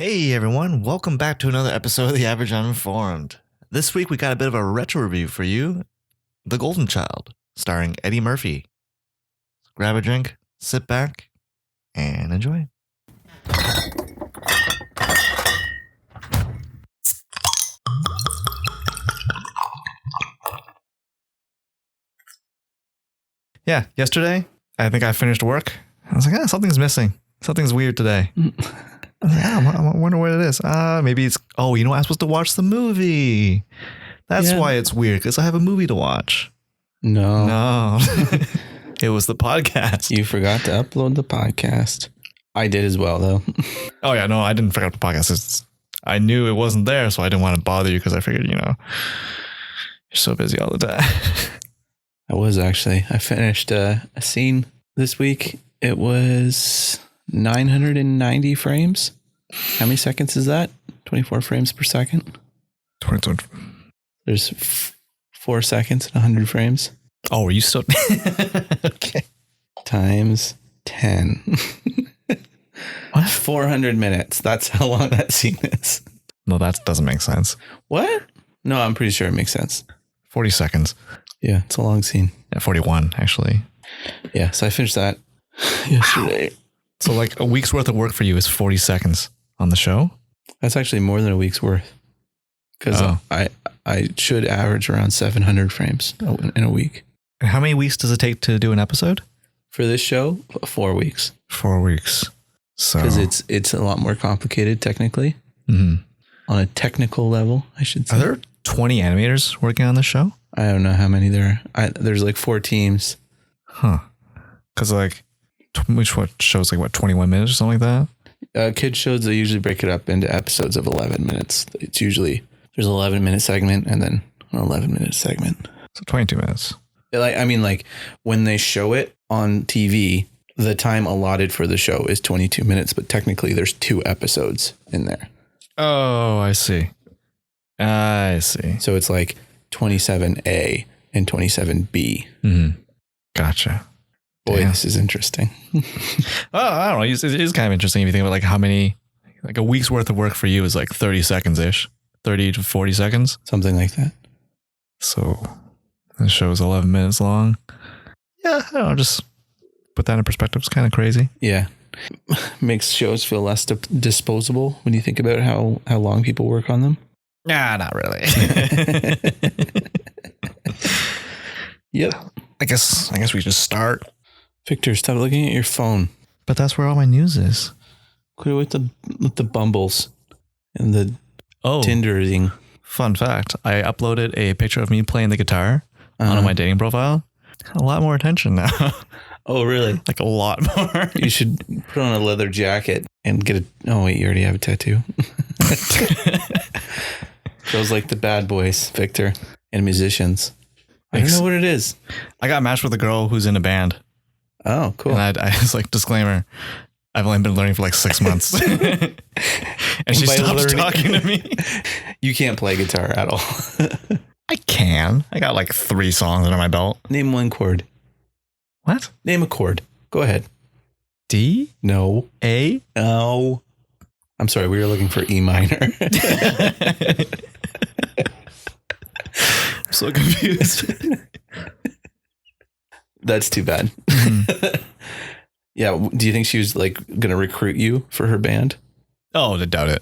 Hey everyone, welcome back to another episode of The Average Uninformed. This week we got a bit of a retro review for you, The Golden Child, starring Eddie Murphy. Grab a drink, sit back, and enjoy. Yeah, yesterday, I think I finished work. I was like, something's missing. Something's weird today. I was like, I wonder what it is. Maybe it's, you know what? I'm supposed to watch the movie. That's why it's weird, because I have a movie to watch. No. It was the podcast. You forgot to upload the podcast. I did as well, though. Oh, yeah. No, I didn't forget the podcast. I knew it wasn't there, so I didn't want to bother you because I figured, you're so busy all the time. I was actually. I finished a scene this week. It was 990 frames. How many seconds is that? 24 frames per second. 22. There's 4 seconds and 100 frames. Oh, are you still? Okay. Times 10. What? 400 minutes. That's how long that scene is. No, that doesn't make sense. What? No, I'm pretty sure it makes sense. 40 seconds. Yeah, it's a long scene. Yeah, 41, actually. Yeah, so I finished that yesterday. Wow. So like a week's worth of work for you is 40 seconds on the show? That's actually more than a week's worth. Because I should average around 700 frames in a week. And how many weeks does it take to do an episode? For this show, 4 weeks. 4 weeks. So because it's a lot more complicated technically. Mm-hmm. On a technical level, I should say. Are there 20 animators working on the show? I don't know how many there are. There's like 4 teams. Huh. Because like, what shows like 21 minutes or something like that? Kids shows, they usually break it up into episodes of 11 minutes. It's usually, there's an 11-minute segment and then an 11-minute segment. So 22 minutes. Like when they show it on TV, the time allotted for the show is 22 minutes, but technically there's 2 episodes in there. Oh, I see. So it's like 27A and 27B. Mm-hmm. Gotcha. Boy, Damn. This is interesting. I don't know. It is kind of interesting if you think about like how many, like a week's worth of work for you is like 30 seconds ish, 30 to 40 seconds. Something like that. So the show is 11 minutes long. Yeah, I don't know. Just put that in perspective. It's kind of crazy. Yeah. Makes shows feel less disposable when you think about how long people work on them. Nah, not really. Yep. I guess we just start. Victor, stop looking at your phone. But that's where all my news is. Quit with the bumbles and the Tindering. Fun fact. I uploaded a picture of me playing the guitar onto my dating profile. A lot more attention now. Oh, really? Like a lot more. You should put on a leather jacket and get oh wait, you already have a tattoo. Those like the bad boys, Victor, and musicians. I don't know what it is. I got matched with a girl who's in a band. Oh, cool. And I was like, disclaimer, I've only been learning for like 6 months. And she stopped talking to me. You can't play guitar at all. I can. I got like 3 songs under my belt. Name 1 chord. What? Name a chord. Go ahead. D? No. A? No. I'm sorry. We were looking for E minor. I'm so confused. That's too bad. Mm-hmm. Yeah. Do you think she was like going to recruit you for her band? Oh, I doubt it.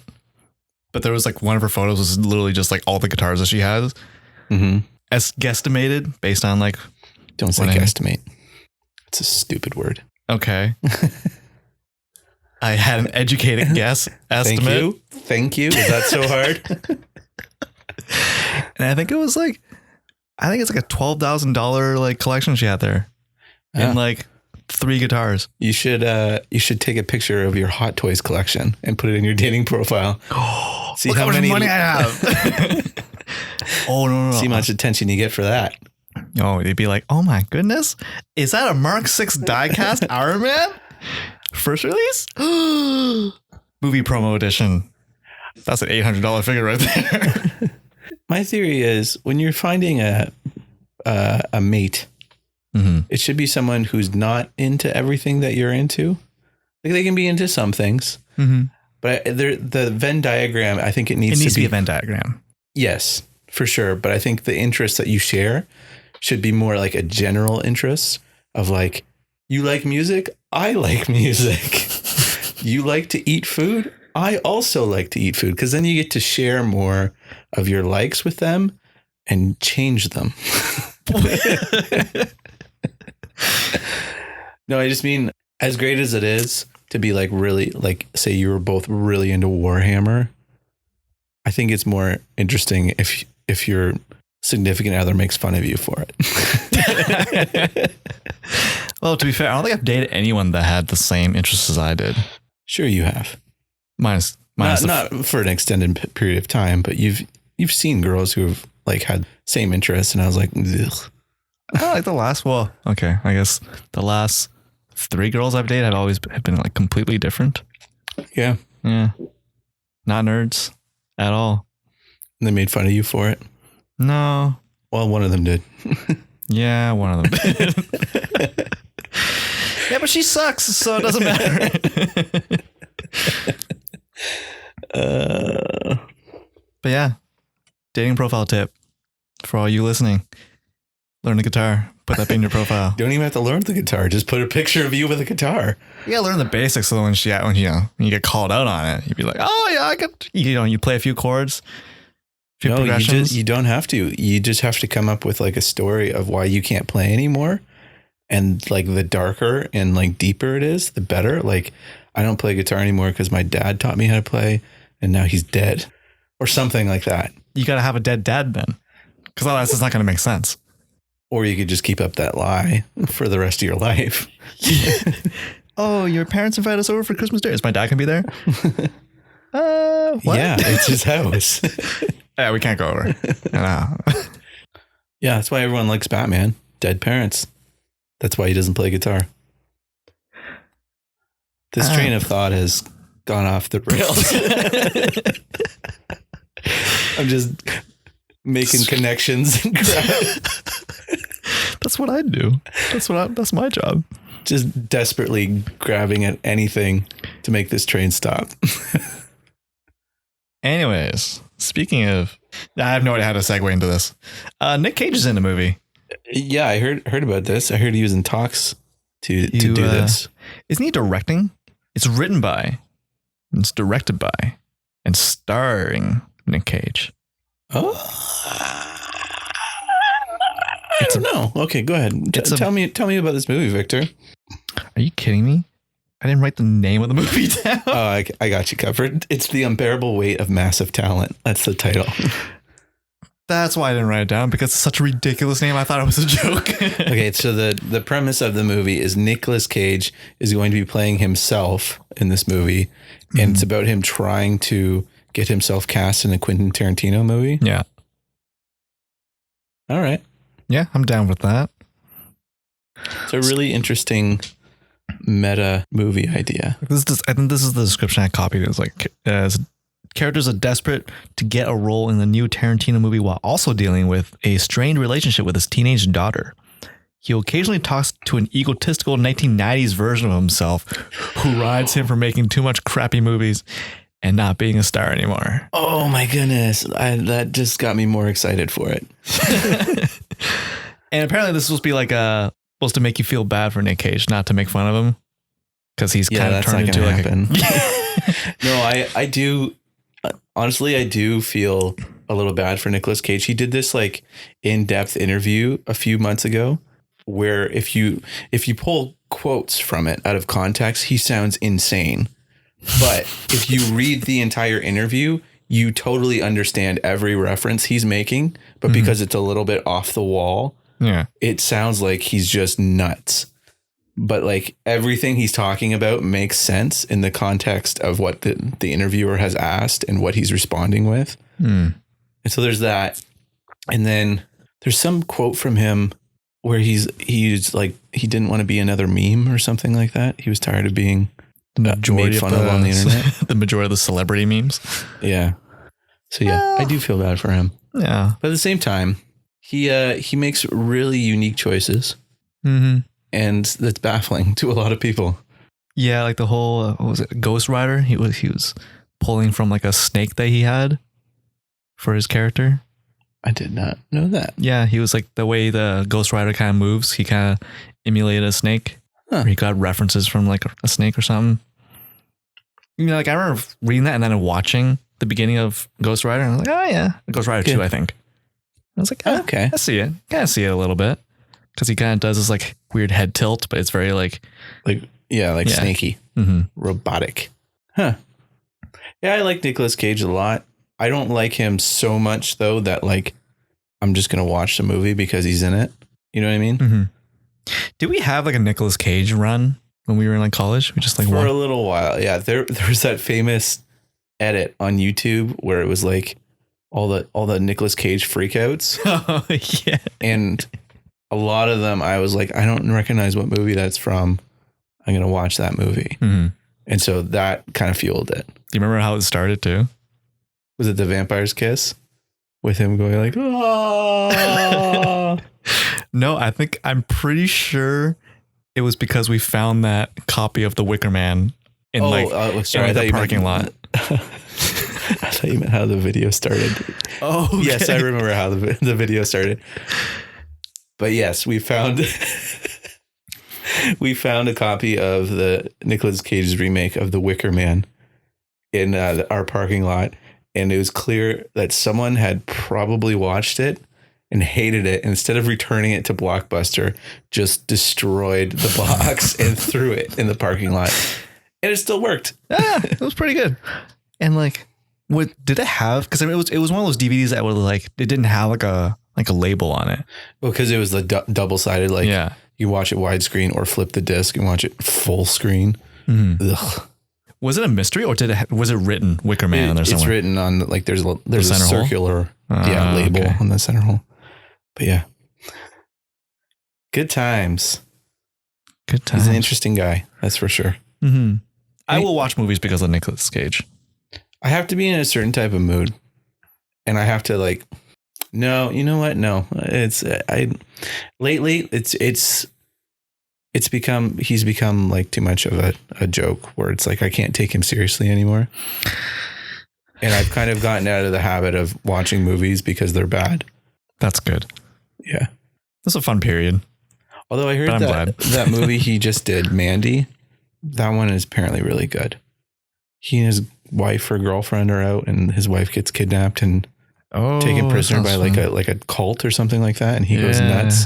But there was like one of her photos was literally just like all the guitars that she has. Mm-hmm. As guesstimated based on like. Don't say guesstimate. It's a stupid word. Okay. I had an educated guess estimate. Thank you. Is that so hard? And I think it's like a $12,000 like collection she had there. And like 3 guitars. You should take a picture of your Hot Toys collection and put it in your dating profile. See how much money I have. Oh no. See how much attention you get for that. Oh, they'd be like, oh my goodness. Is that a Mark 6 diecast Iron Man? First release? Movie promo edition. That's an $800 figure right there. My theory is when you're finding a mate, it should be someone who's not into everything that you're into. Like they can be into some things, But the Venn diagram, I think it needs to be a Venn diagram. Yes, for sure. But I think the interests that you share should be more like a general interest of like, you like music? I like music. You like to eat food? I also like to eat food. Because then you get to share more of your likes with them and change them. No, I just mean, as great as it is to be like really, like, say you were both really into Warhammer, I think it's more interesting if your significant other makes fun of you for it. Well, to be fair, I don't think I've dated anyone that had the same interests as I did. Sure, you have. Minus not for an extended period of time, but you've seen girls who have like had same interests, and I was like, ugh. I like the last. Well, okay, I guess the last 3 girls I've dated have been like completely different. Yeah, not nerds at all. And they made fun of you for it. No. Well, one of them did. Yeah, one of them did. Yeah, but she sucks, so it doesn't matter. But yeah, dating profile tip for all you listening: learn the guitar. Put that in your profile. Don't even have to learn the guitar. Just put a picture of you with a guitar. You gotta learn the basics, so when you get called out on it, you'd be like, "Oh yeah, I could." You play a few chords. No, you don't have to. You just have to come up with like a story of why you can't play anymore. And like the darker and like deeper it is, the better. Like, I don't play guitar anymore because my dad taught me how to play and now he's dead, or something like that. You got to have a dead dad then, because otherwise it's not going to make sense. Or you could just keep up that lie for the rest of your life. Oh, your parents invited us over for Christmas Day. Is my dad going to be there? What? Yeah, it's his house. Yeah, we can't go over. Yeah, that's why everyone likes Batman. Dead parents. That's why he doesn't play guitar. This train of thought has gone off the rails. I'm just making connections. That's what I do. That's my job. Just desperately grabbing at anything to make this train stop. Anyways, speaking of, I have no idea how to segue into this. Nick Cage is in the movie. Yeah, I heard about this. I heard he was in talks to do this. Isn't he directing? It's written by, it's directed by, and starring Nick Cage. Oh, I don't know. Okay, go ahead. Tell me about this movie, Victor. Are you kidding me? I didn't write the name of the movie down. Oh, I got you covered. It's The Unbearable Weight of Massive Talent. That's the title. That's why I didn't write it down, because it's such a ridiculous name. I thought it was a joke. Okay, so the premise of the movie is Nicolas Cage is going to be playing himself in this movie, and it's about him trying to get himself cast in a Quentin Tarantino movie. Yeah. All right. Yeah, I'm down with that. It's a really interesting meta movie idea. I think this is the description I copied. It was like, as characters are desperate to get a role in the new Tarantino movie while also dealing with a strained relationship with his teenage daughter. He occasionally talks to an egotistical 1990s version of himself who rides him for making too much crappy movies and not being a star anymore. Oh my goodness. That just got me more excited for it. And apparently this is supposed to be like supposed to make you feel bad for Nick Cage, not to make fun of him, because he's kind of turned into like No, I do. Honestly, I do feel a little bad for Nicolas Cage. He did this like in-depth interview a few months ago where if you pull quotes from it out of context, he sounds insane. But if you read the entire interview, you totally understand every reference he's making. But because it's a little bit off the wall, it sounds like he's just nuts. But like everything he's talking about makes sense in the context of what the interviewer has asked and what he's responding with. And so there's that. And then there's some quote from him where he's like, he didn't want to be another meme or something like that. He was tired of being made fun of on the internet. The majority of the celebrity memes. Yeah. So yeah, I do feel bad for him. Yeah. But at the same time, he makes really unique choices. And that's baffling to a lot of people. Yeah, like the whole what was it, Ghost Rider? He was pulling from like a snake that he had for his character. I did not know that. Yeah, he was like the way the Ghost Rider kind of moves. He kind of emulated a snake. Huh. Or he got references from like a snake or something. You know, like I remember reading that and then watching the beginning of Ghost Rider, and I was like, oh yeah, Ghost Rider 2, I think. I was like, okay, I see it. Kind of see it a little bit because he kind of does this like weird head tilt, but it's very like snaky, robotic. Huh. Yeah, I like Nicolas Cage a lot. I don't like him so much though that like I'm just gonna watch the movie because he's in it. You know what I mean? Mm-hmm. Did we have like a Nicolas Cage run when we were in like college? We just like for a little while. Yeah, there was that famous edit on YouTube where it was like all the Nicolas Cage freakouts. Oh yeah. And a lot of them I was like, I don't recognize what movie that's from. I'm gonna watch that movie. Mm-hmm. And so that kind of fueled it. Do you remember how it started too? Was it The Vampire's Kiss? With him going like, oh. No, I'm pretty sure it was because we found that copy of The Wicker Man in the parking lot. I thought you meant how the video started. Oh, okay. Yes, I remember how the video started. But yes, we found a copy of the Nicolas Cage's remake of The Wicker Man in our parking lot. And it was clear that someone had probably watched it and hated it. Instead of returning it to Blockbuster, just destroyed the box and threw it in the parking lot. And it still worked. Yeah, it was pretty good. And like, what did it have? Because I mean, it was one of those DVDs that was like, it didn't have like a label on it. Well, because it was the double-sided. Like, yeah, you watch it widescreen or flip the disc and watch it full screen. Mm-hmm. Ugh. Was it a mystery or was it written Wicker Man on there somewhere? It's written on like there's a circular hole? label Okay. on the center hole. But yeah, good times. Good times. He's an interesting guy, that's for sure. Mm-hmm. I will watch movies because of Nicolas Cage. I have to be in a certain type of mood, and I have to like. No, you know what? No, lately he's become like too much of a joke where it's like I can't take him seriously anymore. And I've kind of gotten out of the habit of watching movies because they're bad. That's good. Yeah. That's a fun period. Although I heard that movie he just did, Mandy, that one is apparently really good. He and his wife or girlfriend are out and his wife gets kidnapped and taken prisoner by like a cult or something like that. And he goes nuts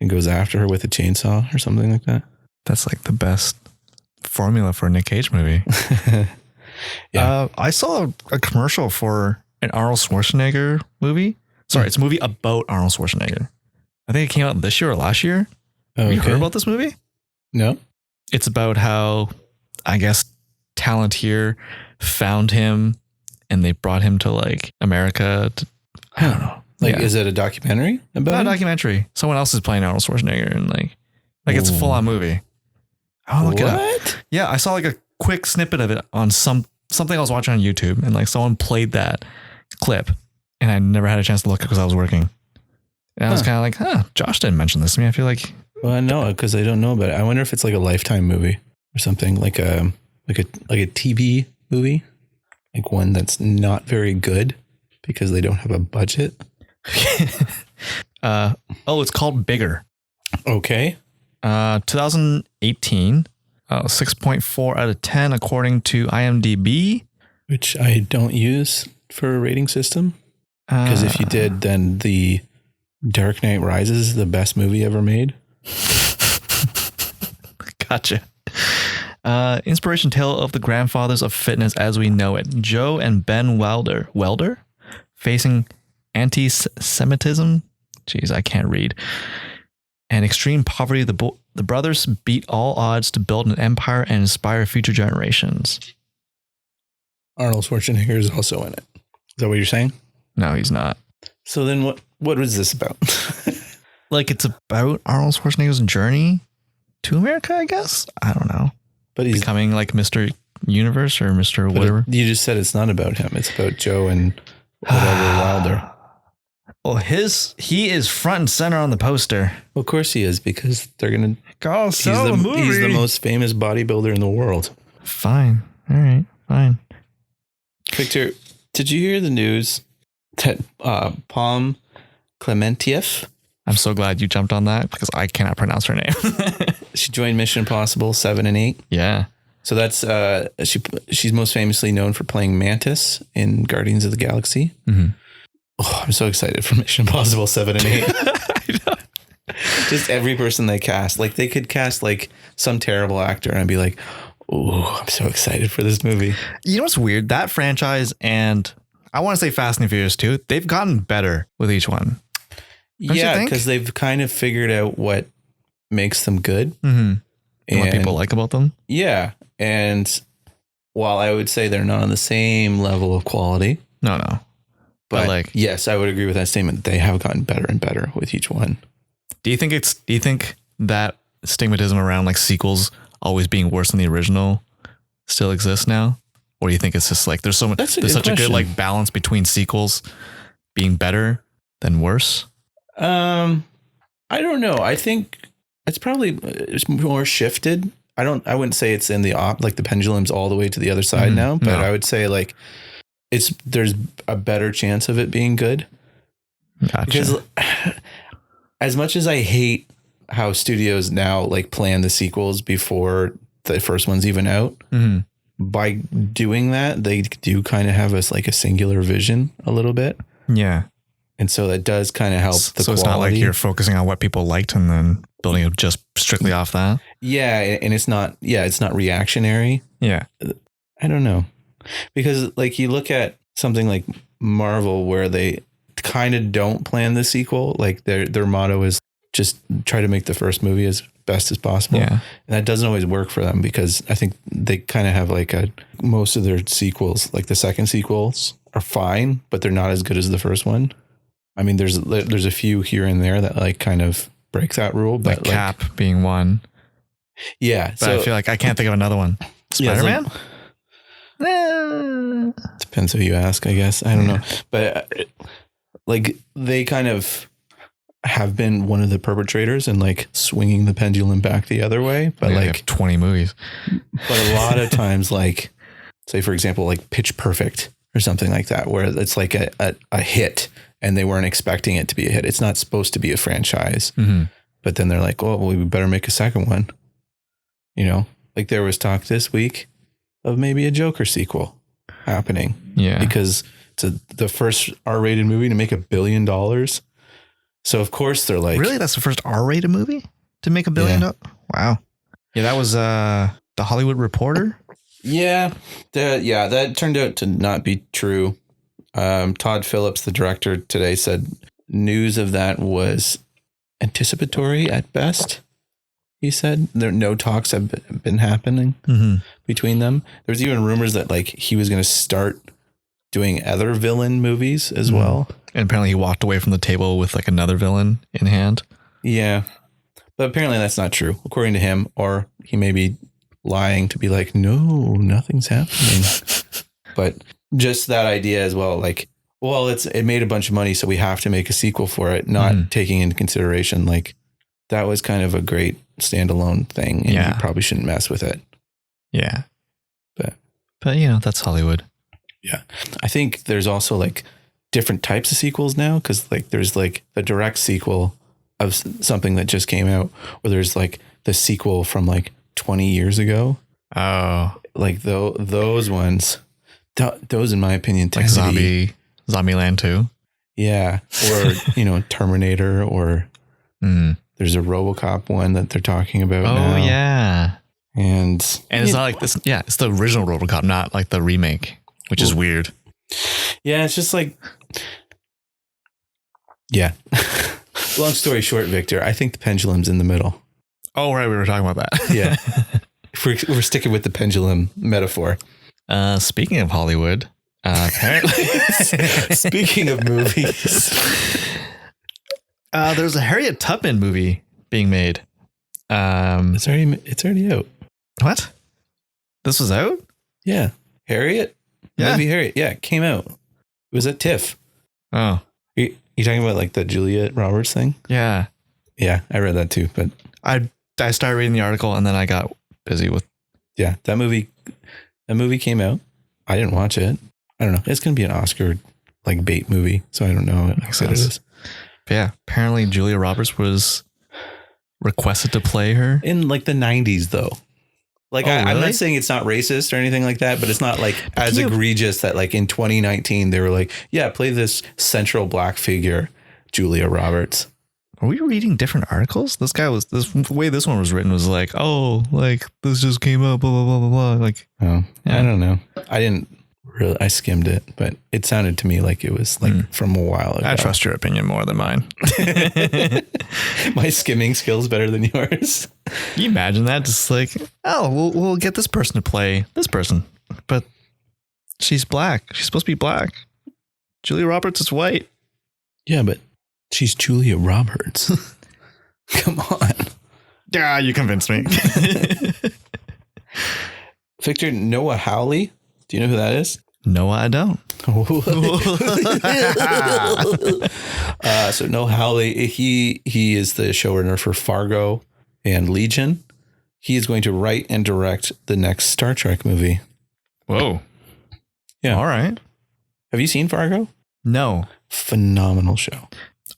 and goes after her with a chainsaw or something like that. That's like the best formula for a Nick Cage movie. Yeah. I saw a commercial for an Arnold Schwarzenegger movie. Sorry, it's a movie about Arnold Schwarzenegger. I think it came out this year or last year. Have you heard about this movie? No. It's about how, I guess, Palantir found him and they brought him to like America. I don't know. Like, is it a documentary about Not him? a documentary. Someone else is playing Arnold Schwarzenegger and like it's a full on movie. I'll look it up. Yeah, I saw like a quick snippet of it on something I was watching on YouTube, and like someone played that clip, and I never had a chance to look because I was working. And I was kind of like, Josh didn't mention this to me. I feel like. Well, I know because I don't know about it. I wonder if it's like a Lifetime movie or something, like a TV movie, like one that's not very good because they don't have a budget. It's called Bigger. Okay. 2018, 6.4 out of 10 according to IMDb, which I don't use for a rating system. Because if you did, then the Dark Knight Rises is the best movie ever made. Gotcha. Inspiration tale of the grandfathers of fitness as we know it. Joe and Ben Welder facing anti-Semitism. Jeez, I can't read. And extreme poverty. The brothers beat all odds to build an empire and inspire future generations. Arnold Schwarzenegger is also in it. Is that what you're saying? No, he's not. So then what is this about? Like it's about Arnold Schwarzenegger's journey to America, I guess. I don't know. But he's becoming like Mr. Universe or Mr. whatever. You just said it's not about him. It's about Joe and whatever Wilder. Well, he is front and center on the poster. Well, of course he is, because they're gonna go sell the movie. He's the most famous bodybuilder in the world. Fine. All right. Fine. Victor, did you hear the news that Palm Clementieff, I'm so glad you jumped on that because I cannot pronounce her name. she joined Mission Impossible 7 and 8? Yeah. So that's she's most famously known for playing Mantis in Guardians of the Galaxy. Mm-hmm. Oh, I'm so excited for Mission Impossible 7 and 8. I know. Just every person they cast. Like they could cast like some terrible actor and I'd be like, oh, I'm so excited for this movie. You know what's weird? That franchise and I want to say Fast and Furious 2, they've gotten better with each one. Don't you Yeah, think? because they've kind of figured out what makes them good. Mm-hmm. And what people like about them. Yeah. And while I would say they're not on the same level of quality. No. But like, yes, I would agree with that statement. They have gotten better and better with each one. Do you think that stigmatism around like sequels always being worse than the original still exists now? Or do you think it's just like there's such a good like balance between sequels being better than worse? I don't know. I think it's more shifted. I wouldn't say it's in the like the pendulum's all the way to the other side now, but I would say like there's a better chance of it being good. Gotcha. Because as much as I hate how studios now like plan the sequels before the first one's even out, by doing that, they do kind of have us like a singular vision a little bit. Yeah. And so that does kind of help the quality. It's not like you're focusing on what people liked and then building it just strictly off that. Yeah. And it's not reactionary. Yeah. I don't know. Because like you look at something like Marvel where they kind of don't plan the sequel. Like their motto is just try to make the first movie as best as possible. Yeah. And that doesn't always work for them because I think they kind of have like most of their sequels, like the second sequels are fine, but they're not as good as the first one. I mean, there's a few here and there that like kind of break that rule, but like Cap being one. Yeah. But I feel like I can't think of another one. Spider-Man? Depends who you ask, I guess. I don't know. But like they kind of have been one of the perpetrators and like swinging the pendulum back the other way. But like 20 movies. But a lot of times, like say, for example, like Pitch Perfect or something like that, where it's like a hit and they weren't expecting it to be a hit. It's not supposed to be a franchise. Mm-hmm. But then they're like, oh, well, we better make a second one. You know, like there was talk this week of maybe a Joker sequel happening. Yeah. Because it's the first R-rated movie to make $1 billion. So of course they're like, really? That's the first R-rated movie to make $1 billion? Wow. Yeah. That was The Hollywood Reporter. Yeah. That turned out to not be true. Todd Phillips, the director, today said news of that was anticipatory at best. He said no talks have been happening between them. There's even rumors that like he was going to start doing other villain movies as well. And apparently he walked away from the table with like another villain in hand. Yeah. But apparently that's not true, according to him, or he may be lying to be like, no, nothing's happening. But just that idea as well, like, well, it made a bunch of money, so we have to make a sequel for it, not taking into consideration, like, that was kind of a great standalone thing, and you probably shouldn't mess with it. Yeah. But you know, that's Hollywood. Yeah. I think there's also like different types of sequels now, because like there's like the direct sequel of something that just came out, or there's like the sequel from like 20 years ago. Oh. Like those ones, those in my opinion tend like to be Zombieland 2. Yeah. Or, you know, Terminator, or there's a RoboCop one that they're talking about now. Oh, yeah. And it's not like this. Yeah. It's the original RoboCop, not like the remake, which is weird. Yeah. It's just like, yeah. Long story short, Victor, I think the pendulum's in the middle. Oh, right. We were talking about that. Yeah. We're sticking with the pendulum metaphor. Speaking of Hollywood, apparently, speaking of movies, there's a Harriet Tubman movie being made. It's already out. What? This was out? Yeah. Harriet? Yeah. Movie Harriet. Yeah, it came out. It was at TIFF. Oh. You talking about like the Juliet Roberts thing? Yeah. Yeah, I read that too, but I started reading the article and then I got busy with. Yeah, that movie came out. I didn't watch it. I don't know. It's going to be an Oscar like bait movie. So I don't know how good it is. But yeah, apparently Julia Roberts was requested to play her in like the 90s though. Like, really? I'm not saying it's not racist or anything like that, but it's not like as egregious that like in 2019, they were like, yeah, play this central black figure, Julia Roberts. Are we reading different articles? The way this one was written was like, oh, like this just came up, blah, blah, blah, blah, blah. Like, oh, yeah. I don't know. I skimmed it, but it sounded to me like it was like from a while ago. I trust your opinion more than mine. My skimming skills better than yours. Can you imagine that? Just like, oh, we'll get this person to play this person, but she's black. She's supposed to be black. Julia Roberts is white. Yeah, but she's Julia Roberts. Come on. Yeah, you convinced me. Victor, Noah Hawley. Do you know who that is? No, I don't. So Noah Hawley, he is the showrunner for Fargo and Legion. He is going to write and direct the next Star Trek movie. Whoa. Yeah. All right. Have you seen Fargo? No. Phenomenal show.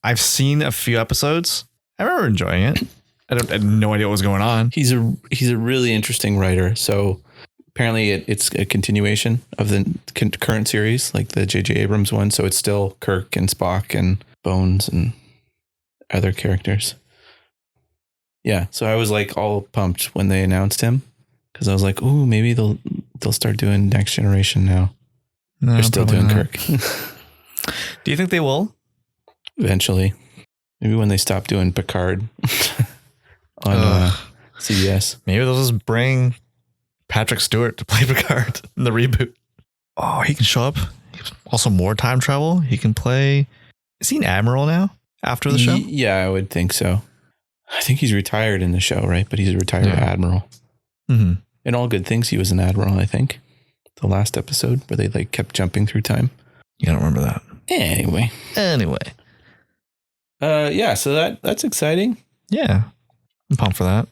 I've seen a few episodes. I remember enjoying it. I had no idea what was going on. He's a really interesting writer. So apparently it's a continuation of the current series, like the J.J. Abrams one. So it's still Kirk and Spock and Bones and other characters. Yeah. So I was like all pumped when they announced him because I was like, ooh, maybe they'll start doing Next Generation now. No, they're still doing not. Kirk. Do you think they will? Eventually. Maybe when they stop doing Picard on CBS. Maybe they'll just bring Patrick Stewart to play Picard in the reboot. Oh, he can show up. Also more time travel. He can play. Is he an admiral now after the show? Yeah, I would think so. I think he's retired in the show, right? But he's a retired admiral. Mm-hmm. In All Good Things, he was an admiral, I think. The last episode where they like kept jumping through time. You don't remember that. Anyway. Yeah, so that's exciting. Yeah. I'm pumped for that.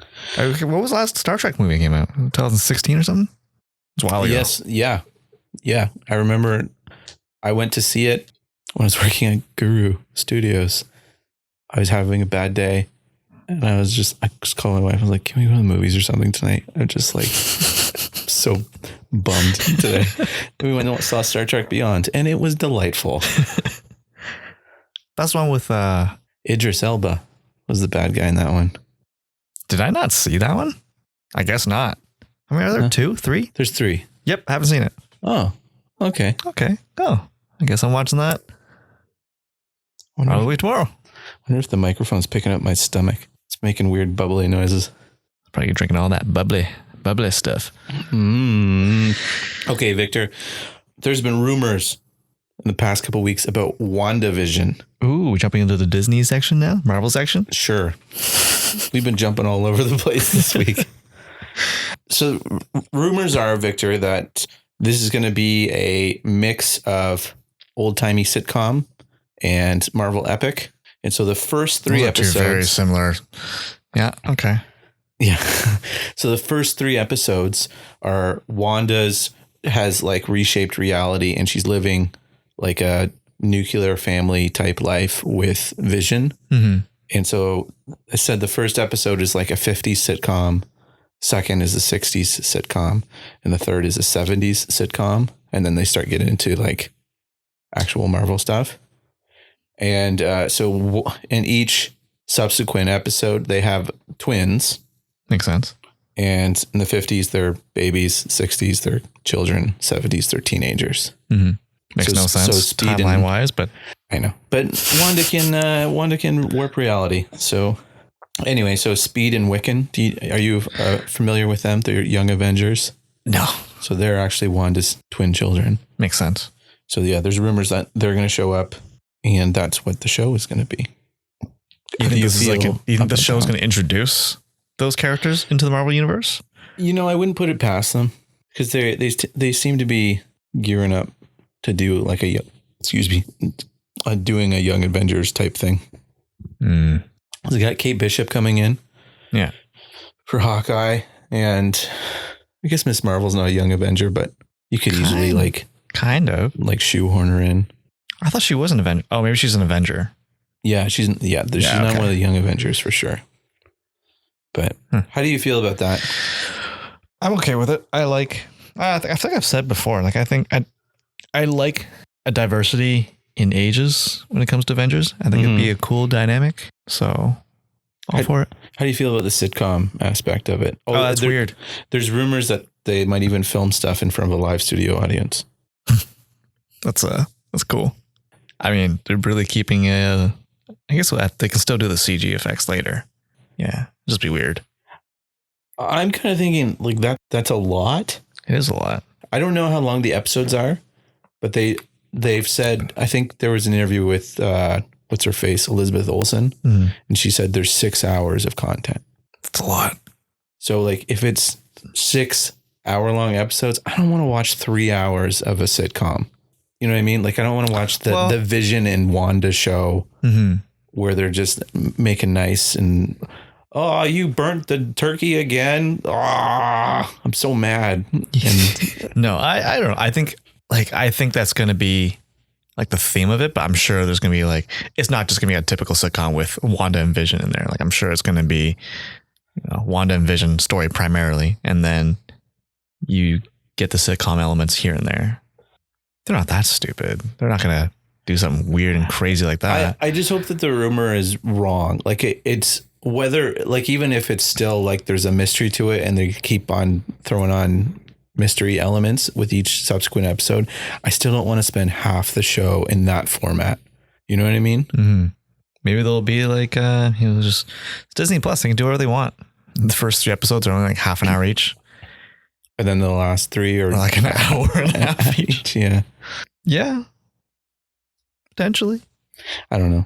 What was the last Star Trek movie that came out? 2016 or something? It's a while ago. Yes. Yeah. Yeah. I remember I went to see it when I was working at Guru Studios. I was having a bad day and I just called my wife. I was like, can we go to the movies or something tonight? I'm just like so bummed today. We went and saw Star Trek Beyond and it was delightful. That's the one with Idris Elba was the bad guy in that one. Did I not see that one? I guess not. How many are there? 2, 3? There's 3. Yep, I haven't seen it. Oh, okay. Okay. Oh, I guess I'm watching that probably tomorrow. I wonder if the microphone's picking up my stomach. It's making weird bubbly noises. Probably drinking all that bubbly stuff. Okay, Victor. There's been rumors in the past couple of weeks about WandaVision. Ooh, we're jumping into the Disney section now? Marvel section? Sure. We've been jumping all over the place this week. So rumors are, Victor, that this is going to be a mix of old-timey sitcom and Marvel epic. And so the first 3 episodes... very similar. Yeah, okay. Yeah. So the first 3 episodes are Wanda's has like reshaped reality and she's living like a nuclear family type life with Vision. Mm-hmm. And so I said the first episode is like a 50s sitcom. Second is a 60s sitcom. And the third is a 70s sitcom. And then they start getting into like actual Marvel stuff. And so in each subsequent episode, they have twins. Makes sense. And in the 50s, they're babies. 60s, they're children. 70s, they're teenagers. Mm-hmm. Makes no sense timeline wise, but I know. But Wanda can warp reality. So anyway, so Speed and Wiccan. Are you familiar with them? They're Young Avengers. No. So they're actually Wanda's twin children. Makes sense. So yeah, there's rumors that they're going to show up, and that's what the show is going to be. You think the show is going to introduce those characters into the Marvel universe? You know, I wouldn't put it past them because they seem to be gearing up to do like doing a Young Avengers type thing. They got Kate Bishop coming in. Yeah. For Hawkeye. And I guess Miss Marvel's not a Young Avenger, but you could easily like Kind of. like shoehorn her in. I thought she was an Avenger. Oh, maybe she's an Avenger. Yeah, she's not okay. one of the Young Avengers for sure. But how do you feel about that? I'm okay with it. I think I've said before, like, I think I like a diversity in ages when it comes to Avengers. I think it'd be a cool dynamic. So all for it. How do you feel about the sitcom aspect of it? Oh, that's weird. There's rumors that they might even film stuff in front of a live studio audience. That's cool. I mean, they're really keeping I guess they can still do the CG effects later. Yeah, just be weird. I'm kind of thinking like that's a lot. It is a lot. I don't know how long the episodes are, but they've said, I think there was an interview with what's her face, Elizabeth Olsen, and she said there's 6 hours of content. That's a lot. So like if it's 6 hour-long episodes, I don't want to watch 3 hours of a sitcom. You know what I mean? Like I don't want to watch the Vision and Wanda show where they're just making nice and, oh, you burnt the turkey again. Oh, I'm so mad. And no, I don't know. I think that's going to be like the theme of it, but I'm sure there's going to be like, it's not just going to be a typical sitcom with Wanda and Vision in there. Like I'm sure it's going to be, Wanda and Vision story primarily. And then you get the sitcom elements here and there. They're not that stupid. They're not going to do something weird and crazy like that. I just hope that the rumor is wrong. Like it's whether, like, even if it's still like there's a mystery to it and they keep on throwing on mystery elements with each subsequent episode, I still don't want to spend half the show in that format. You know what I mean? Mm-hmm. Maybe they'll be like, just it's Disney Plus. They can do whatever they want. The first 3 episodes are only like half an hour each. And then the last 3 are like an hour and a half each. Yeah. Yeah. Potentially. I don't know.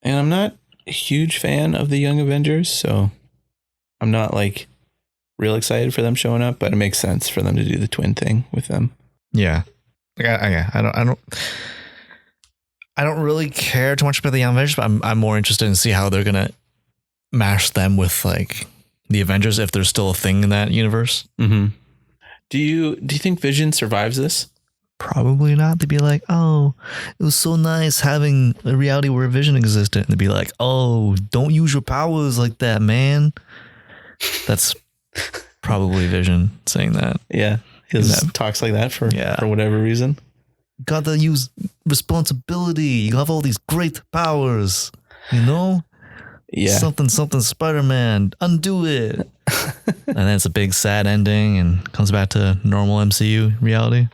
And I'm not a huge fan of the Young Avengers, so I'm not like real excited for them showing up, but it makes sense for them to do the twin thing with them. Yeah. Like I don't really care too much about the Young Avengers, but I'm more interested in see how they're gonna mash them with like the Avengers if there's still a thing in that universe. Mm-hmm. Do you think Vision survives this? Probably not. They'd be like, oh, it was so nice having a reality where Vision existed. And they'd be like, oh, don't use your powers like that, man. That's probably Vision saying that. Yeah. He talks like that for whatever reason. Gotta use responsibility. You have all these great powers, you know? Yeah. Something Spider-Man. Undo it. And then it's a big sad ending and comes back to normal MCU reality.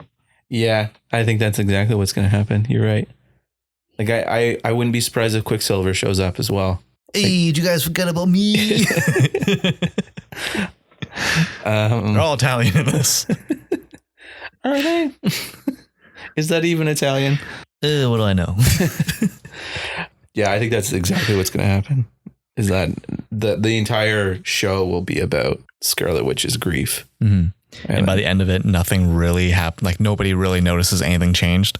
Yeah, I think that's exactly what's going to happen. You're right. Like I wouldn't be surprised if Quicksilver shows up as well. Hey, did you guys forget about me? They're all Italian in this. Are they? Is that even Italian? What do I know? Yeah, I think that's exactly what's going to happen. Is that the entire show will be about Scarlet Witch's grief. Mm-hmm. And by the end of it, nothing really happened. Like nobody really notices anything changed.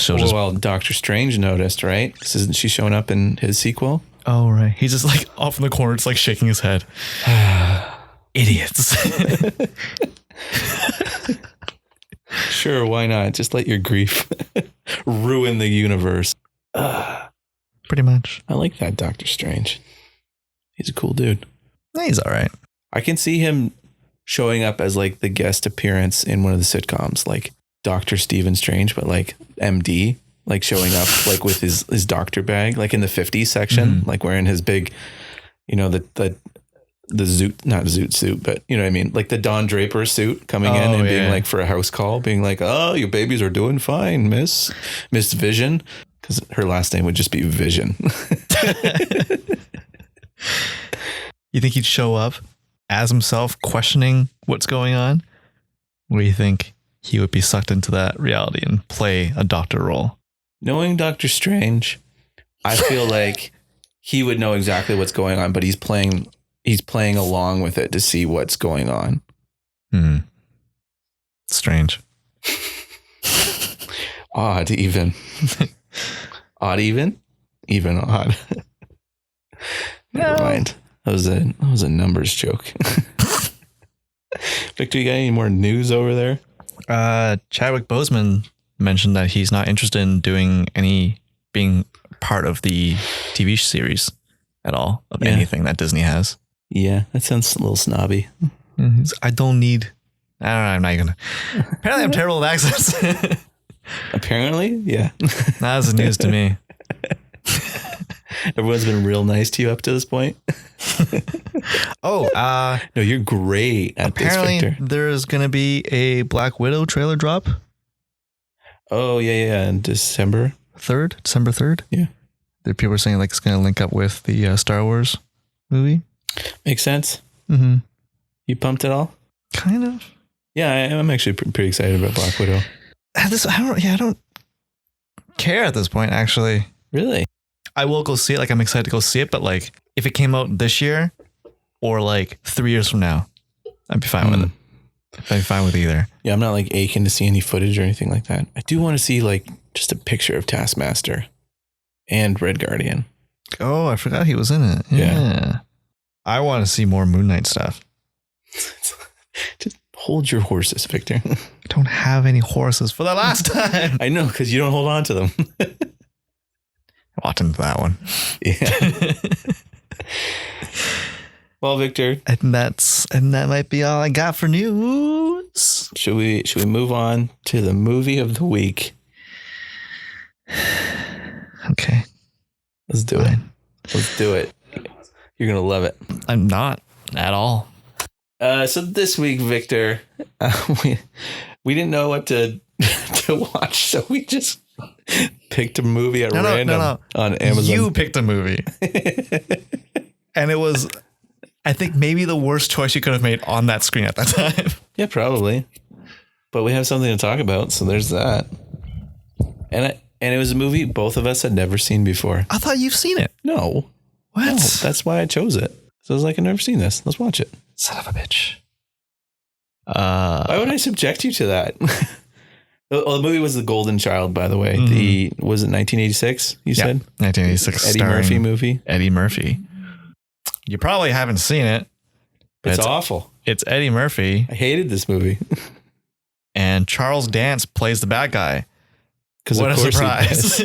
Well, Doctor Strange noticed, right? Because isn't she showing up in his sequel? Oh, right. He's just like off in the corner, just like shaking his head. Idiots. Sure, why not? Just let your grief ruin the universe. Pretty much. I like that Doctor Strange. He's a cool dude. He's all right. I can see him showing up as like the guest appearance in one of the sitcoms, like Dr. Stephen Strange, but like MD, like showing up like with his doctor bag, like in the 50s section, like wearing his big, the zoot, not zoot suit, but you know what I mean? Like the Don Draper suit coming in and being like for a house call, being like, oh, your babies are doing fine, Miss Vision. Because her last name would just be Vision. You think he'd show up as himself, questioning what's going on? Or do you think he would be sucked into that reality and play a doctor role? Knowing Doctor Strange, I feel like he would know exactly what's going on, but he's playing along with it to see what's going on. Strange. Odd even. Odd even? Even odd. Never mind. That was a numbers joke. Victor, you got any more news over there? Chadwick Boseman mentioned that he's not interested in being part of the TV series at all of anything that Disney has. Yeah, that sounds a little snobby. I don't know. I'm not gonna. Apparently, I'm terrible with accents. Apparently, yeah. That's news to me. Everyone's been real nice to you up to this point. No, you're great at apparently this, Victor. there's gonna be a Black Widow trailer drop. Oh yeah, in December 3rd. Yeah, the people are saying like it's gonna link up with the Star Wars movie. Makes sense. Mm-hmm. You pumped at all? Kind of. Yeah, I'm actually pretty excited about Black Widow. I don't care at this point. Actually, Really? I will go see it. Like I'm excited to go see it, but like if it came out this year or like 3 years from now, I'd be fine with it. I'd be fine with either. Yeah, I'm not like aching to see any footage or anything like that. I do want to see like just a picture of Taskmaster and Red Guardian. Oh, I forgot he was in it. Yeah. I want to see more Moon Knight stuff. Just hold your horses, Victor. I don't have any horses for the last time. I know, because you don't hold on to them. Walked into that one. Yeah. Well, Victor, and that might be all I got for news. Should we move on to the movie of the week? Okay. Let's do it. Let's do it. You're going to love it. I'm not at all. So this week, Victor, we didn't know what to watch, so we just picked a movie at random on Amazon. You picked a movie. And it was, I think, maybe the worst choice you could have made on that screen at that time. Yeah, probably. But we have something to talk about, so there's that. And it was a movie both of us had never seen before. I thought you've seen it. No. What? No, that's why I chose it. So I was like, I've never seen this. Let's watch it. Son of a bitch. Why would I subject you to that? The movie was The Golden Child, by the way. Mm-hmm. Was it 1986, you said? 1986. Eddie Murphy movie. Eddie Murphy. You probably haven't seen it. It's awful. It's Eddie Murphy. I hated this movie. And Charles Dance plays the bad guy. What a surprise.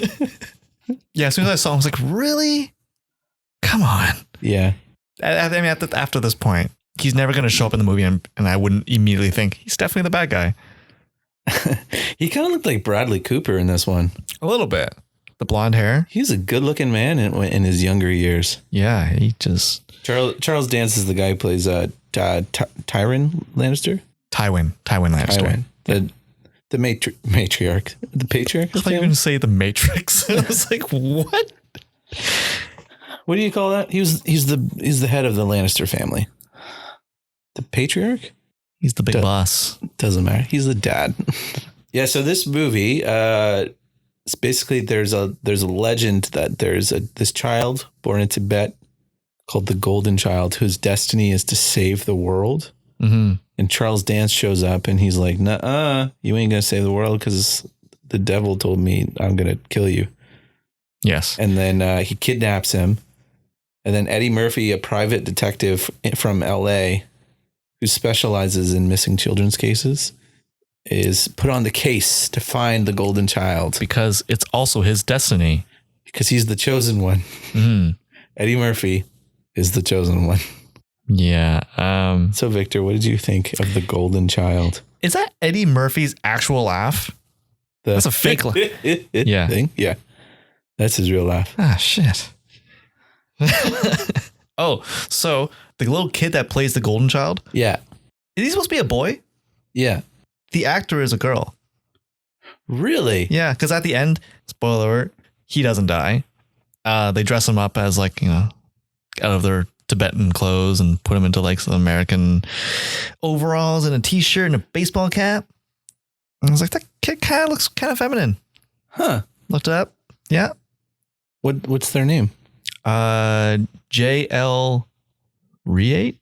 Yeah, as soon as I saw him, I was like, really? Come on. Yeah. I mean, after this point, he's never going to show up in the movie, and I wouldn't immediately think he's definitely the bad guy. He kind of looked like Bradley Cooper in this one. A little bit. The blonde hair. He's a good looking man in his younger years. Yeah, he just... Charles Dance is the guy who plays Tyrion Lannister? Tywin Lannister. Tywin. The matriarch. The patriarch? I thought you were going to say the Matrix. I was like, what? What do you call that? He's the head of the Lannister family. The patriarch? He's the big boss. Doesn't matter. He's the dad. Yeah. So this movie, it's basically there's a legend that there's this child born in Tibet called the Golden Child, whose destiny is to save the world. Mm-hmm. And Charles Dance shows up and he's like, "Nuh-uh, you ain't gonna save the world because the devil told me I'm gonna kill you." Yes. And then he kidnaps him. And then Eddie Murphy, a private detective from LA who specializes in missing children's cases, is put on the case to find the Golden Child. Because it's also his destiny. Because he's the chosen one. Mm-hmm. Eddie Murphy is the chosen one. Yeah. So, Victor, what did you think of the Golden Child? Is that Eddie Murphy's actual laugh? That's a fake laugh. Yeah. Thing? Yeah. That's his real laugh. Ah, shit. Oh, so the little kid that plays the Golden Child? Yeah. Is he supposed to be a boy? Yeah. The actor is a girl. Really? Yeah, because at the end, spoiler alert, he doesn't die. They dress him up as like, out of their Tibetan clothes and put him into like some American overalls and a t-shirt and a baseball cap. And I was like, that kid kind of looks kind of feminine. Huh. Looked it up. Yeah. What's their name? JL Riate?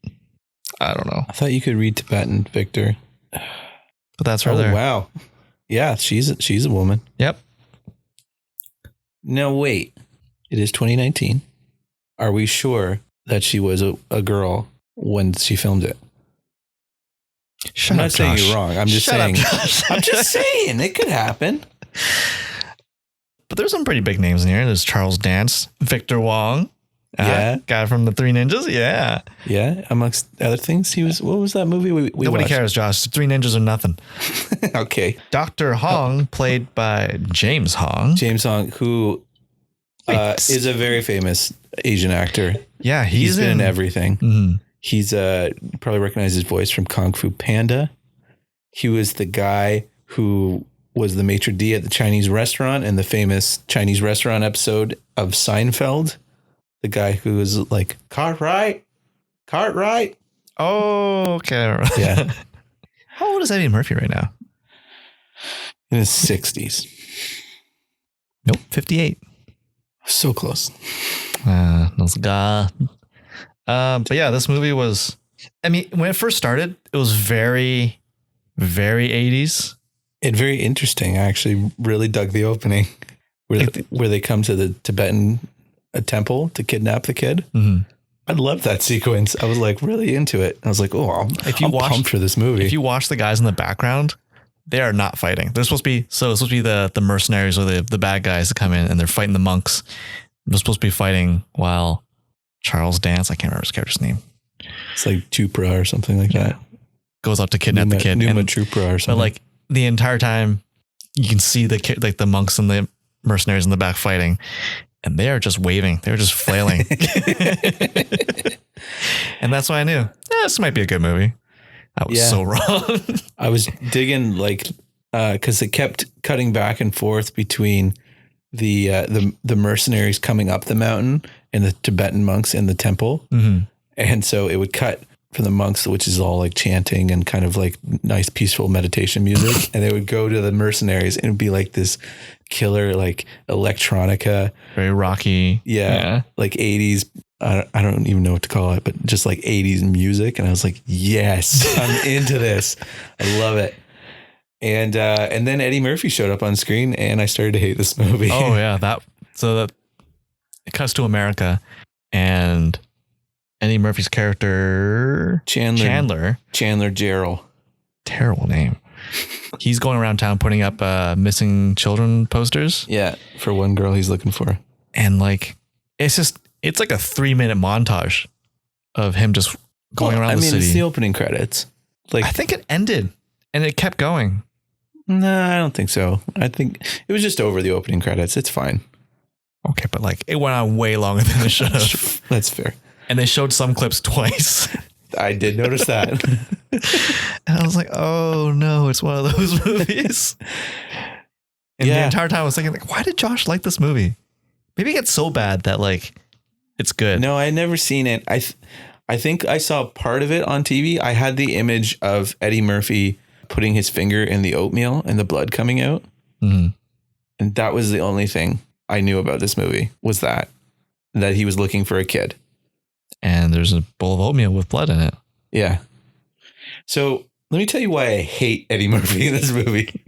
I don't know. I thought you could read Tibetan, Victor. But that's her there. Wow. Yeah, she's a woman. Yep. Now, wait. It is 2019. Are we sure that she was a girl when she filmed it? I'm not saying you're wrong. I'm just saying. I'm just saying it could happen. But there's some pretty big names in here. There's Charles Dance, Victor Wong. Guy from the Three Ninjas. Yeah. Yeah. Amongst other things, he was, what was that movie we Nobody watched? cares, Josh. Three Ninjas are nothing. Okay. Dr. Hong, played by James Hong. James Hong, who is a very famous Asian actor. Yeah. He's been in everything. Mm-hmm. He's probably recognize his voice from Kung Fu Panda. He was the guy who was the maitre d' at the Chinese restaurant in the famous Chinese restaurant episode of Seinfeld. The guy who was like, Cartwright. Oh, okay. Yeah. How old is Eddie Murphy right now? In his 60s. Nope, 58. So close. But yeah, this movie was, I mean, when it first started, it was very, very 80s. And very interesting. I actually really dug the opening where they come to the Tibetan temple to kidnap the kid. Mm-hmm. I loved that sequence. I was like really into it. I was like, oh, I'm pumped for this movie. If you watch the guys in the background, they are not fighting. They're supposed to be, it's supposed to be the mercenaries or the bad guys that come in and they're fighting the monks. They're supposed to be fighting while Charles Dance, I can't remember his character's name. It's like Chupra or something like that. Goes up to kidnap the kid. Numa Chupra or something. But like the entire time you can see the kid, like the monks and the mercenaries in the back fighting. And they are just waving. They're just flailing. And that's why I knew this might be a good movie. I was so wrong. I was digging because it kept cutting back and forth between the mercenaries coming up the mountain and the Tibetan monks in the temple. Mm-hmm. And so it would cut from the monks, which is all like chanting and kind of like nice, peaceful meditation music. And they would go to the mercenaries and it would be like this killer, like electronica, very rocky. Yeah. Like 80s. I don't even know what to call it, but just like 80s music. And I was like, yes, I'm into this. I love it. And then Eddie Murphy showed up on screen and I started to hate this movie. Oh yeah. So it cuts to America and Eddie Murphy's character, Chandler Jarrell. Terrible name. He's going around town putting up missing children posters. Yeah, for one girl he's looking for. And like, it's like a 3-minute montage of him just going around the city. It's the opening credits. Like, I think it ended and it kept going. No, I don't think so. I think it was just over the opening credits. It's fine. Okay, but like it went on way longer than it should have. That's fair. And they showed some clips twice. I did notice that. And I was like, oh no, it's one of those movies. And the entire time I was thinking, like, why did Josh like this movie? Maybe it gets so bad that like it's good. No, I never seen it. I think I saw part of it on TV. I had the image of Eddie Murphy putting his finger in the oatmeal and the blood coming out. Mm-hmm. And that was the only thing I knew about this movie was that he was looking for a kid. And there's a bowl of oatmeal with blood in it. Yeah. So let me tell you why I hate Eddie Murphy in this movie.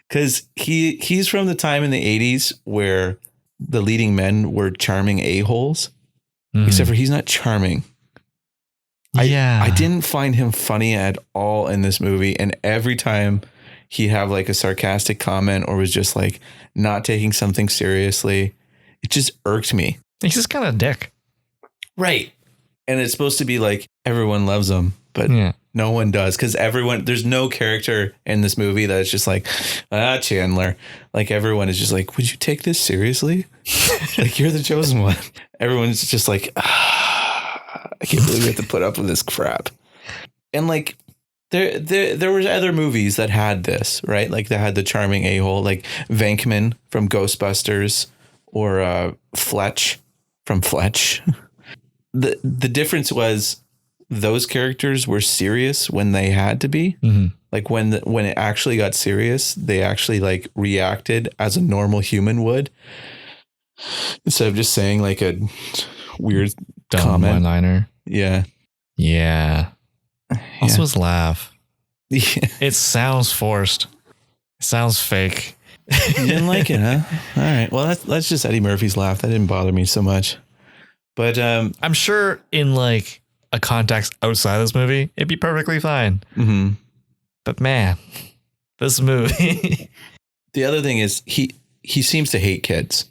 Because he's from the time in the 80s where the leading men were charming a-holes. Mm. Except for he's not charming. I didn't find him funny at all in this movie. And every time he'd have like a sarcastic comment or was just like not taking something seriously, it just irked me. He's just kind of a dick. Right. And it's supposed to be like everyone loves him, but no one does. Because there's no character in this movie that's just like, Chandler. Like everyone is just like, would you take this seriously? Like you're the chosen one. Everyone's just like, I can't believe we have to put up with this crap. And like there was other movies that had this, right? Like they had the charming a-hole, like Venkman from Ghostbusters or Fletch from Fletch. The difference was those characters were serious when they had to be. Mm-hmm. Like when it actually got serious, they actually like reacted as a normal human would, instead of just saying like a weird dumb comment. One-liner. Yeah. Also his laugh. Yeah. It sounds forced. It sounds fake. You didn't like it, huh? All right. Well, that's just Eddie Murphy's laugh. That didn't bother me so much. But I'm sure in like a context outside this movie, it'd be perfectly fine. Mm-hmm. But man, this movie. The other thing is he seems to hate kids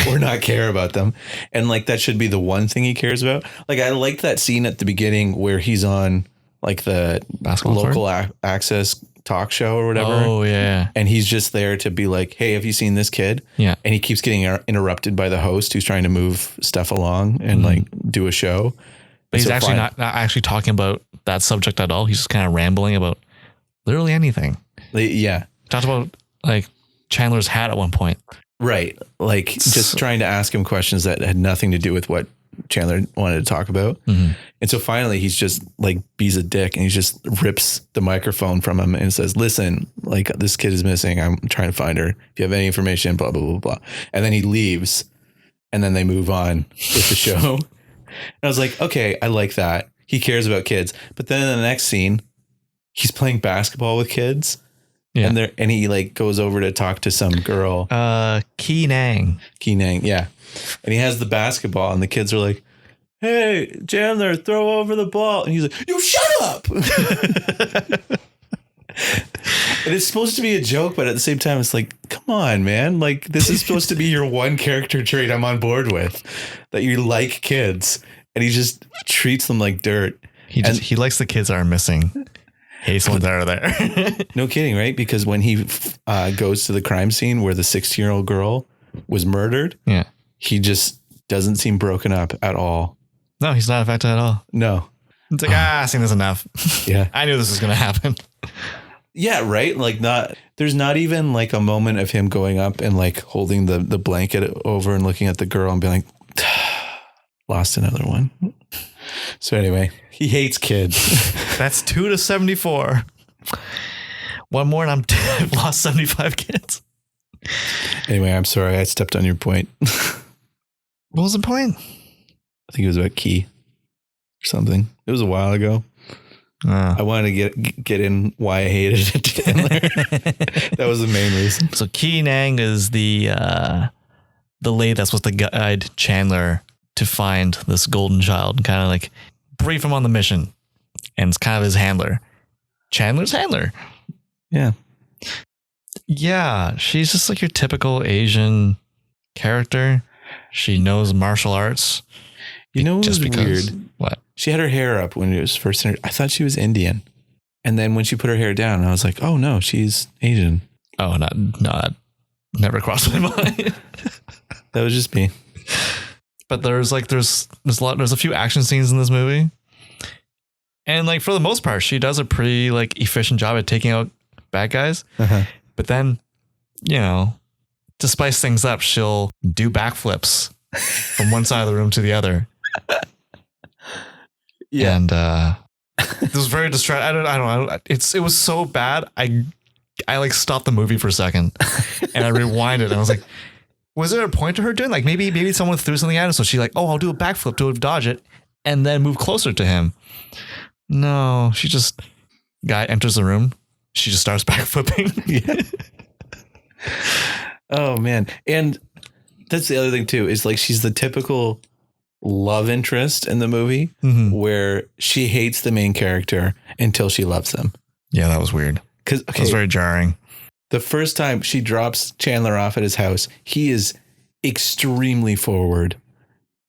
or not care about them. And like, that should be the one thing he cares about. Like, I liked that scene at the beginning where he's on like the Basketball local access talk show or whatever. Oh yeah. And he's just there to be like, hey, have you seen this kid? Yeah. And he keeps getting interrupted by the host who's trying to move stuff along and like do a show. But he's actually not actually talking about that subject at all. He's just kind of rambling about literally anything. Yeah. Talked about like Chandler's hat at one point. Right. Like just trying to ask him questions that had nothing to do with what Chandler wanted to talk about. Mm-hmm. And so finally he's just like bees a dick and he just rips the microphone from him and says, listen, like this kid is missing. I'm trying to find her. If you have any information, blah, blah, blah, blah. And then he leaves and then they move on with the show. And I was like, okay, I like that. He cares about kids. But then in the next scene, he's playing basketball with kids. Yeah. And he like goes over to talk to some girl. Keenang. Yeah. And he has the basketball and the kids are like, hey, Chandler, throw over the ball. And he's like, you shut up. And it's supposed to be a joke, but at the same time, it's like, come on, man. Like, this is supposed to be your one character trait I'm on board with, that you like kids. And he just treats them like dirt. He likes the kids that are missing. Hates ones that are there. No kidding, right? Because when he goes to the crime scene where the 16-year-old girl was murdered, yeah, he just doesn't seem broken up at all. No, he's not affected at all. No. It's like, I've seen this enough. Yeah. I knew this was going to happen. Yeah, right? Like, there's not even like a moment of him going up and like holding the blanket over and looking at the girl and being like, lost another one. So anyway, he hates kids. That's 2 to 74. One more and I've lost 75 kids. Anyway, I'm sorry. I stepped on your point. What was the point? I think it was about Key or something. It was a while ago. I wanted to get in why I hated it. That was the main reason. So Keenang is the lady that's supposed to guide Chandler to find this golden child and kind of like brief him on the mission. And it's kind of his handler. Chandler's handler. Yeah. Yeah. She's just like your typical Asian character. She knows martial arts. You know what was weird? What? She had her hair up when it was first. I thought she was Indian. And then when she put her hair down, I was like, oh no, she's Asian. Oh, not never crossed my mind. That was just me. But there's a few action scenes in this movie. And like for the most part, she does a pretty like efficient job at taking out bad guys. Uh-huh. But then, you know, to spice things up, she'll do backflips from one side of the room to the other. Yeah. And it was very distracting. I don't know. It was so bad. I like stopped the movie for a second and I rewinded and I was like, was there a point to her doing like maybe someone threw something at her? So she like, oh, I'll do a backflip to dodge it and then move closer to him. No, she just guy enters the room. She just starts backflipping. Yeah. Oh man. And that's the other thing too, is like, she's the typical love interest in the movie where she hates the main character until she loves them. Yeah, that was weird. Because it was very jarring. The first time she drops Chandler off at his house, he is extremely forward,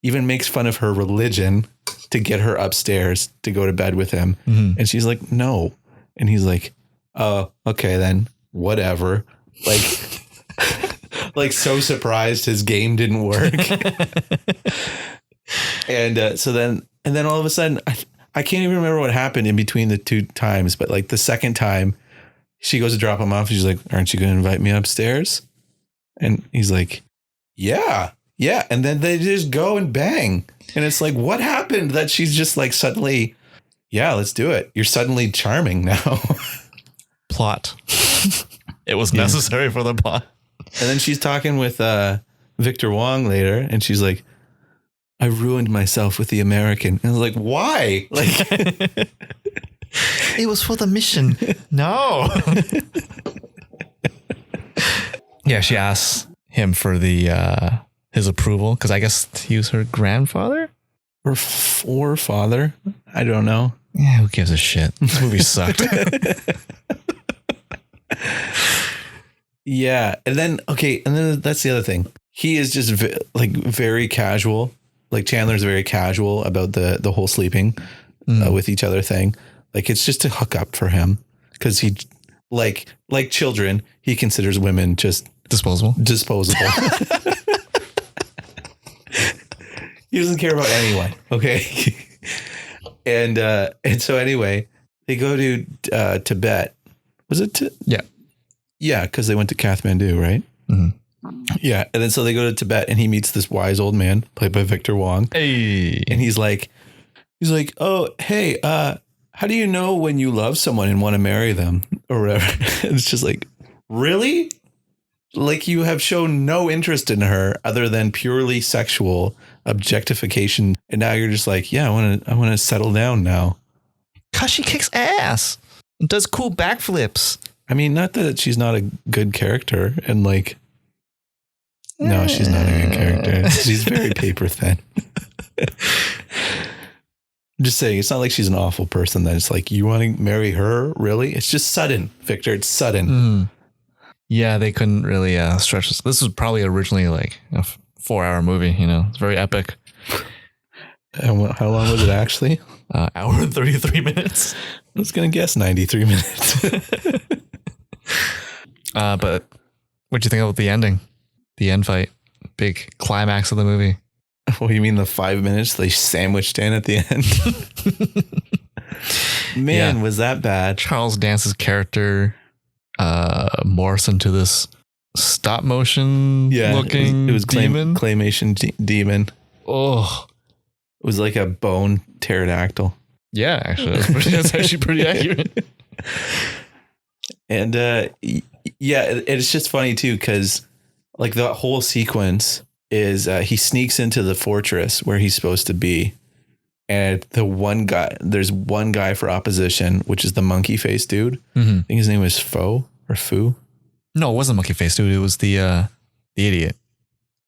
even makes fun of her religion to get her upstairs to go to bed with him. Mm-hmm. And she's like, no. And he's like, oh, okay, then whatever. Like, like so surprised his game didn't work. And so then all of a sudden, I can't even remember what happened in between the two times, but like the second time she goes to drop him off. She's like, aren't you going to invite me upstairs? And he's like, yeah. And then they just go and bang. And it's like, what happened that she's just like suddenly, yeah, let's do it. You're suddenly charming now. Plot. It was necessary for the plot. And then she's talking with Victor Wong later. And she's like, I ruined myself with the American. And I was like, why? Like, it was for the mission. No. Yeah, she asks him for the his approval because I guess he was her grandfather. or father. I don't know. Yeah, who gives a shit? This movie sucked. Yeah, and then that's the other thing. He is just very casual. Like Chandler's very casual about the whole sleeping with each other thing. Like it's just a hookup for him because he like children, he considers women just Disposable. He doesn't care about anyone. Okay. and so anyway, they go to Tibet. Was it? Yeah. Yeah. Cause they went to Kathmandu, right? Mm-hmm. Yeah. And then so they go to Tibet and he meets this wise old man played by Victor Wong. Hey. And he's like, oh, hey, how do you know when you love someone and want to marry them or whatever? It's just like, really? Like you have shown no interest in her other than purely sexual objectification. And now you're just like, yeah, I want to settle down now. 'Cause she kicks ass and does cool backflips. I mean, not that she's not a good character and like, no, she's not a good character. She's very paper thin. I'm just saying, it's not like she's an awful person that it's like, you want to marry her? Really? It's just sudden, Victor. It's sudden. Yeah, they couldn't really stretch this. This was probably originally like a 4-hour movie, you know, it's very epic. And how long was it actually? Hour and 33 minutes. I was going to guess 93 minutes. But what'd you think about the ending? The end fight? Big climax of the movie. What, you mean the 5 minutes they sandwiched in at the end? Man, was that bad. Charles Dance's character morphs into this stop motion looking it was demon. Claymation demon. Oh, it was like a bone pterodactyl. Yeah, actually, that's actually pretty accurate. And it's just funny too, because like the whole sequence is he sneaks into the fortress where he's supposed to be. And there's one guy for opposition, which is the monkey face dude. Mm-hmm. I think his name was Fo or Fu. No, it wasn't monkey face dude. It was the idiot.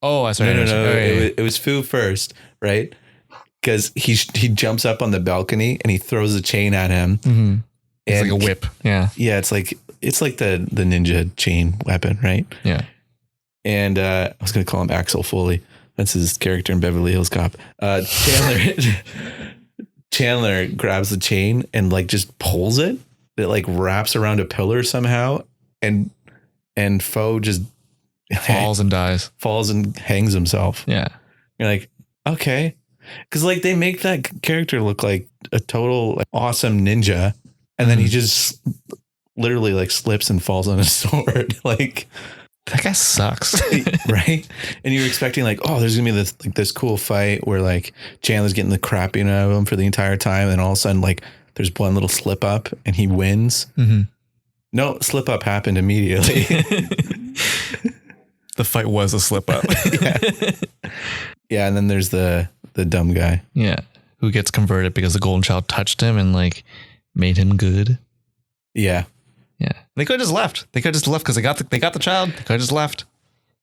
Oh, I sorry. No. It was Fu first, right? Because he jumps up on the balcony and he throws a chain at him. Mm-hmm. It's like a whip. Yeah. Yeah. It's like the ninja chain weapon, right? Yeah. And I was going to call him Axel Foley. That's his character in Beverly Hills Cop. Chandler grabs the chain and like just pulls it. It like wraps around a pillar somehow, and Fo just falls and dies. Falls and hangs himself. Yeah. You're like, okay. Because like they make that character look like a total awesome ninja, and then he just literally like slips and falls on his sword. Like, that guy sucks. Right? And you're expecting like, oh, there's gonna be this cool fight where like Chandler's getting the crap beaten out of him for the entire time, and all of a sudden like there's one little slip up and he wins. Mm-hmm. No, slip up happened immediately. The fight was a slip up. Yeah, and then there's the dumb guy. Yeah, who gets converted because the golden child touched him and like made him good. Yeah. Yeah, they could have just left. They could have just left because they got the child. They could have just left.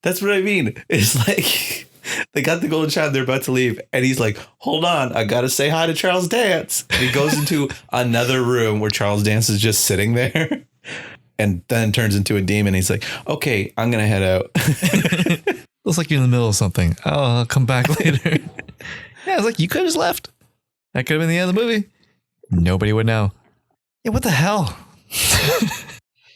That's what I mean. It's like they got the golden child. They're about to leave, and he's like, "Hold on, I got to say hi to Charles Dance." And he goes into another room where Charles Dance is just sitting there, and then turns into a demon. He's like, "Okay, I'm gonna head out." Looks like you're in the middle of something. I'll come back later. Yeah, it's like you could have just left. That could have been the end of the movie. Nobody would know. Yeah, what the hell?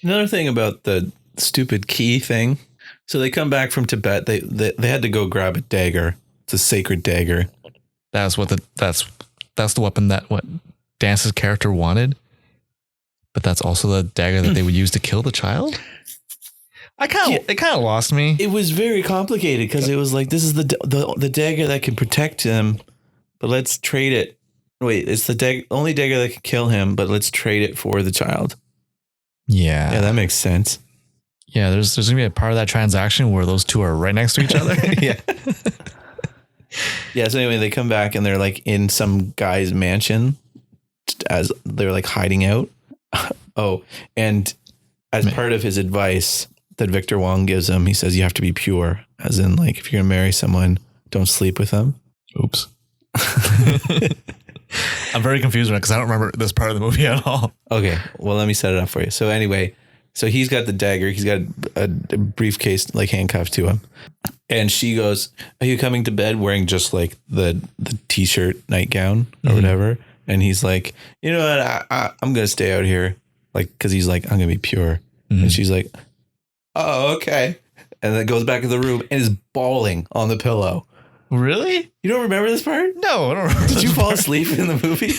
Another thing about the stupid key thing. So they come back from Tibet. They had to go grab a dagger. It's a sacred dagger. That's the weapon that Dance's character wanted. But that's also the dagger that they would use to kill the child. It kind of lost me. It was very complicated because it was like, this is the dagger that can protect him, but let's trade it. Wait, it's the only dagger that can kill him, but let's trade it for the child. Yeah, that makes sense. Yeah, there's gonna be a part of that transaction where those two are right next to each other. Yeah. Yeah. So anyway, they come back and they're like in some guy's mansion as they're like hiding out. Oh, and as part of his advice that Victor Wong gives him, he says you have to be pure, as in like if you're gonna marry someone, don't sleep with them. Oops. I'm very confused right because I don't remember this part of the movie at all. Okay, well, let me set it up for you. So anyway, so he's got the dagger. He's got a briefcase like handcuffed to him. And she goes, "Are you coming to bed wearing just like the t-shirt nightgown or whatever?" And he's like, "You know what? I'm going to stay out here." Like, because he's like, "I'm going to be pure." And she's like, "Oh, okay." And then goes back to the room and is bawling on the pillow. Really? You don't remember this part? No, I don't remember. Did you fall asleep in the movie?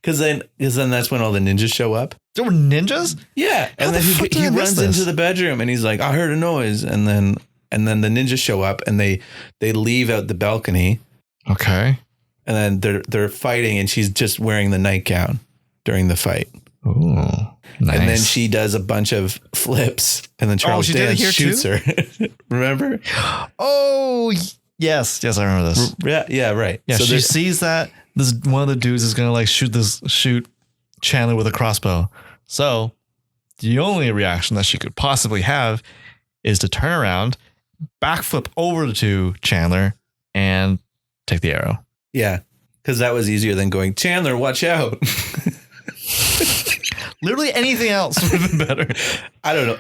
Because then that's when all the ninjas show up. There were ninjas? Yeah. And then he runs into the bedroom and he's like, "I heard a noise." And then the ninjas show up and they leave out the balcony. Okay. And then they're fighting and she's just wearing the nightgown during the fight. Ooh, nice. And then she does a bunch of flips and then Charles Dance shoots her. Remember? Oh, yes. Yes, I remember this. Yeah, right. Yeah, so she sees that this one of the dudes is going to like shoot Chandler with a crossbow. So the only reaction that she could possibly have is to turn around, backflip over to Chandler and take the arrow. Yeah, because that was easier than going, "Chandler, watch out." Literally anything else would have been better. I don't know.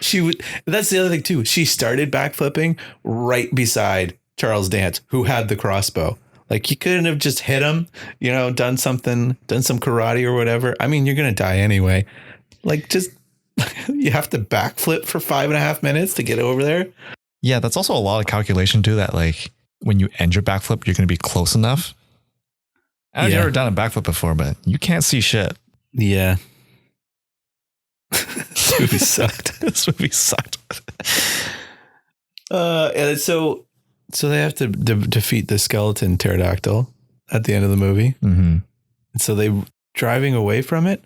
That's the other thing too. She started backflipping right beside Charles Dance, who had the crossbow. Like, you couldn't have just hit him, done some karate or whatever. I mean, you're going to die anyway. Like, just, you have to backflip for 5.5 minutes to get over there. Yeah, that's also a lot of calculation too, that like when you end your backflip, you're going to be close enough. I've never done a backflip before, but you can't see shit. Yeah. This movie sucked. And so they have to defeat the skeleton pterodactyl at the end of the movie. Mm-hmm. And so they driving away from it.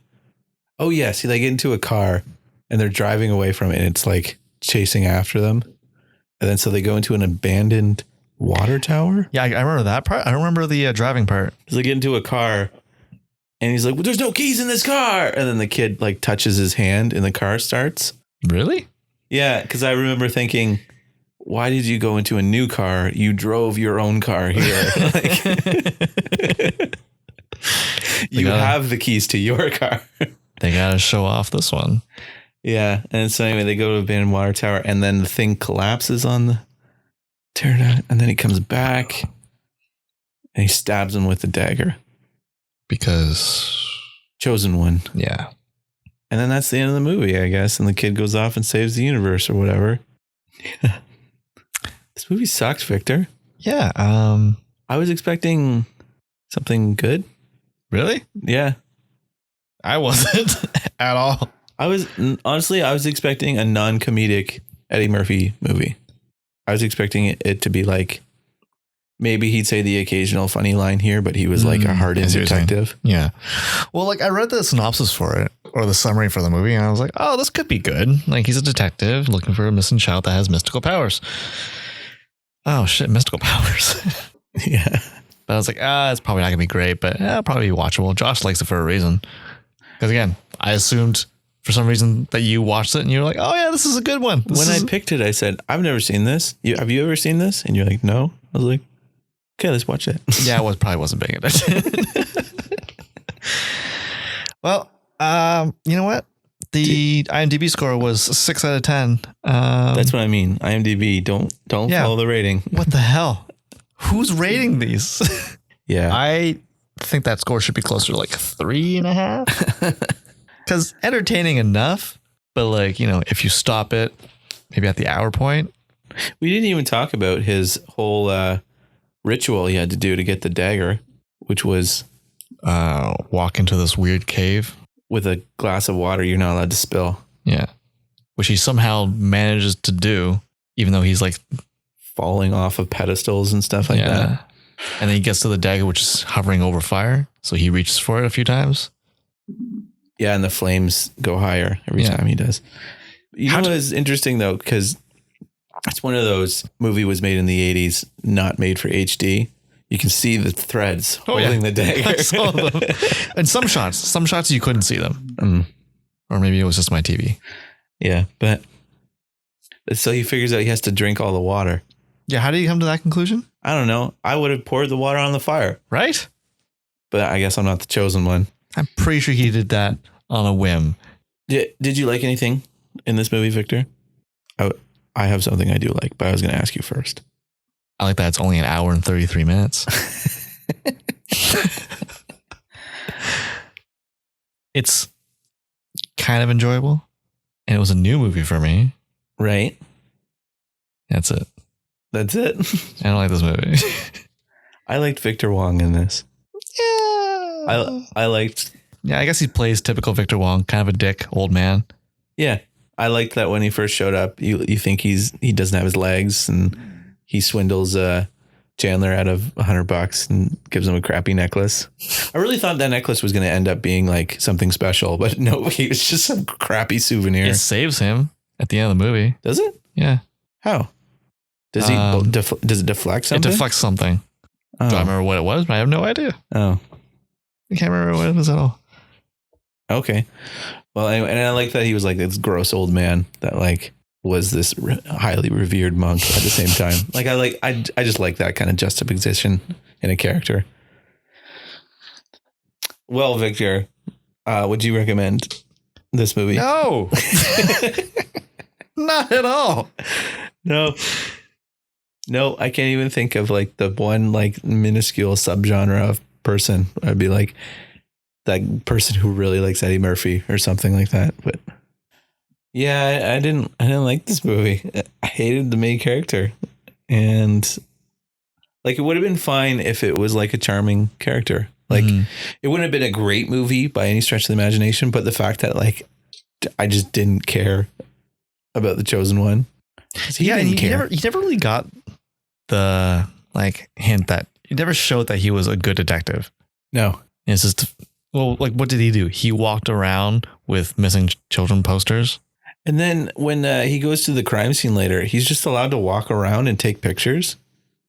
Oh yeah. See, they get into a car and they're driving away from it and it's like chasing after them. And then so they go into an abandoned water tower. Yeah, I remember that part. I don't remember the driving part. So they get into a car and he's like, "Well, there's no keys in this car." And then the kid like touches his hand and the car starts. Really? Yeah, because I remember thinking, why did you go into a new car? You drove your own car here. You have the keys to your car. They got to show off this one. Yeah. And so anyway, they go to abandoned water tower and then the thing collapses on the pterodactyl and then he comes back and he stabs him with the dagger. Because chosen one. Yeah. And then that's the end of the movie, I guess. And the kid goes off and saves the universe or whatever. Yeah. This movie sucked, Victor. Yeah. I was expecting something good. Really? Yeah. I wasn't at all. I was expecting a non-comedic Eddie Murphy movie. I was expecting it to be like, maybe he'd say the occasional funny line here, but he was like a hardened detective. Yeah. Well, like I read the synopsis for it or the summary for the movie and I was like, oh, this could be good. Like he's a detective looking for a missing child that has mystical powers. Oh shit, mystical powers. Yeah. But I was like, it's probably not gonna be great, but probably be watchable. Josh likes it for a reason. Because again, I assumed for some reason that you watched it and you were like, oh yeah, this is a good one. When I picked it, I said, I've never seen this. Have you ever seen this? And you're like, no. I was like, okay, let's watch it. Yeah, probably wasn't paying attention. Well, you know what? The IMDb score was 6 out of 10. That's what I mean. IMDb, don't follow the rating. What the hell? Who's rating these? Yeah. I think that score should be closer to like 3.5. Because entertaining enough, but like, if you stop it, maybe at the hour point. We didn't even talk about his whole ritual he had to do to get the dagger, which was walk into this weird cave with a glass of water you're not allowed to spill. Yeah. Which he somehow manages to do, even though he's like falling off of pedestals and stuff like that. And then he gets to the dagger, which is hovering over fire. So he reaches for it a few times. Yeah. And the flames go higher every time he does. You know what is interesting though? Because it's one of those movie was made in the 80s, not made for HD. You can see the threads holding the dagger. I saw them. And some shots you couldn't see them. Or maybe it was just my TV. Yeah. But so he figures out he has to drink all the water. Yeah, how do you come to that conclusion? I don't know. I would have poured the water on the fire. Right? But I guess I'm not the chosen one. I'm pretty sure he did that on a whim. Did you like anything in this movie, Victor? I have something I do like, but I was going to ask you first. I like that it's only an hour and 33 minutes. It's kind of enjoyable. And it was a new movie for me. Right. That's it. That's it. I don't like this movie. I liked Victor Wong in this. Yeah. I liked. Yeah, I guess he plays typical Victor Wong, kind of a dick, old man. Yeah. I liked that when he first showed up, you think he doesn't have his legs and he swindles Chandler out of $100 and gives him a crappy necklace. I really thought that necklace was going to end up being like something special, but no, it's just some crappy souvenir. It saves him at the end of the movie. Does it? Yeah. How? Does does it deflect something? It deflects something. Oh. Do I remember what it was? I have no idea. Oh. I can't remember what it was at all. Okay. Well, anyway, and I like that he was like this gross old man that like was this highly revered monk at the same time. Like I just like that kind of juxtaposition in a character. Well, Victor, would you recommend this movie? No. Not at all. No, I can't even think of like the one like minuscule subgenre of person. I'd be like that person who really likes Eddie Murphy or something like that. But yeah, I didn't like this movie. I hated the main character, and like it would have been fine if it was like a charming character. Like it wouldn't have been a great movie by any stretch of the imagination. But the fact that like I just didn't care about the chosen one. Yeah, and he never really got the like hint that he never showed that he was a good detective. No, it's just, well, like what did he do? He walked around with missing children posters. And then when he goes to the crime scene later, he's just allowed to walk around and take pictures.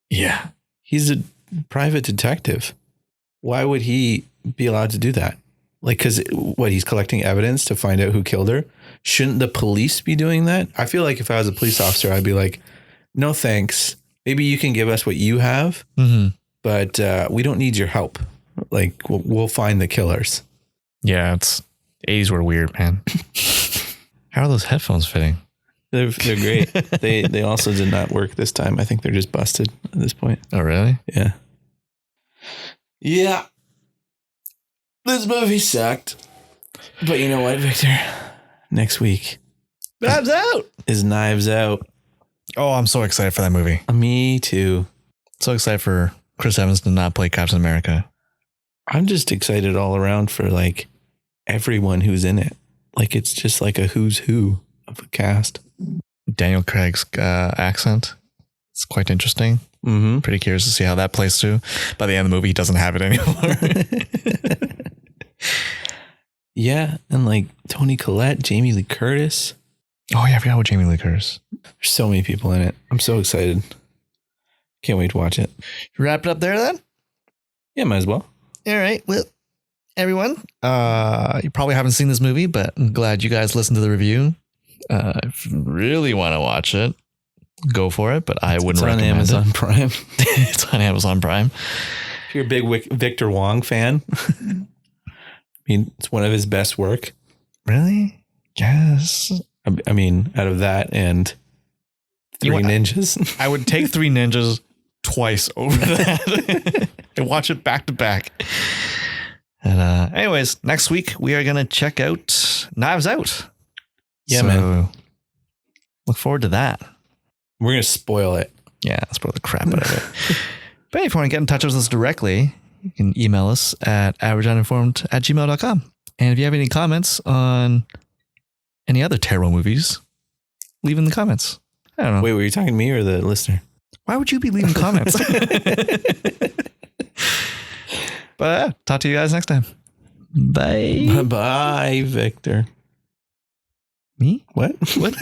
Yeah, he's a private detective. Why would he be allowed to do that? Like, because he's collecting evidence to find out who killed her. Shouldn't the police be doing that? I feel like if I was a police officer, I'd be like, no, thanks. Maybe you can give us what you have, but we don't need your help. Like, we'll find the killers. Yeah, it's 80s were weird, man. How are those headphones fitting? They're great. They also did not work this time. I think they're just busted at this point. Oh, really? Yeah. Yeah. This movie sucked. But you know what, Victor? Next week. Knives Out! Is Knives Out. Oh, I'm so excited for that movie. Me too. So excited for Chris Evans to not play Captain America. I'm just excited all around for like everyone who's in it. Like it's just like a who's who of the cast. Daniel Craig's accent. It's quite interesting. Mm-hmm. Pretty curious to see how that plays too. By the end of the movie, he doesn't have it anymore. Yeah. And like Toni Collette, Jamie Lee Curtis. Oh yeah, I forgot what Jamie Lee Curtis. There's so many people in it. I'm so excited. Can't wait to watch it. Wrap it up there then? Yeah, might as well. All right. Well, everyone, you probably haven't seen this movie, but I'm glad you guys listened to the review. If you really want to watch it, go for it, but I wouldn't recommend it. It's on Amazon Prime. It's on Amazon Prime. If you're a big Victor Wong fan, I mean, it's one of his best work. Really? Yes. I mean, out of that and Three Ninjas. I would take Three Ninjas twice over that and watch it back to back. And anyways, next week we are going to check out Knives Out. Yeah, man. Look forward to that. We're going to spoil it. Yeah, spoil the crap out of it. But if you want to get in touch with us directly, you can email us at averageuninformed@gmail.com. And if you have any comments on any other terrible movies, leave in the comments. I don't know. Wait, were you talking to me or the listener? Why would you be leaving comments? But talk to you guys next time. Bye. Bye, Victor. Me? What? What?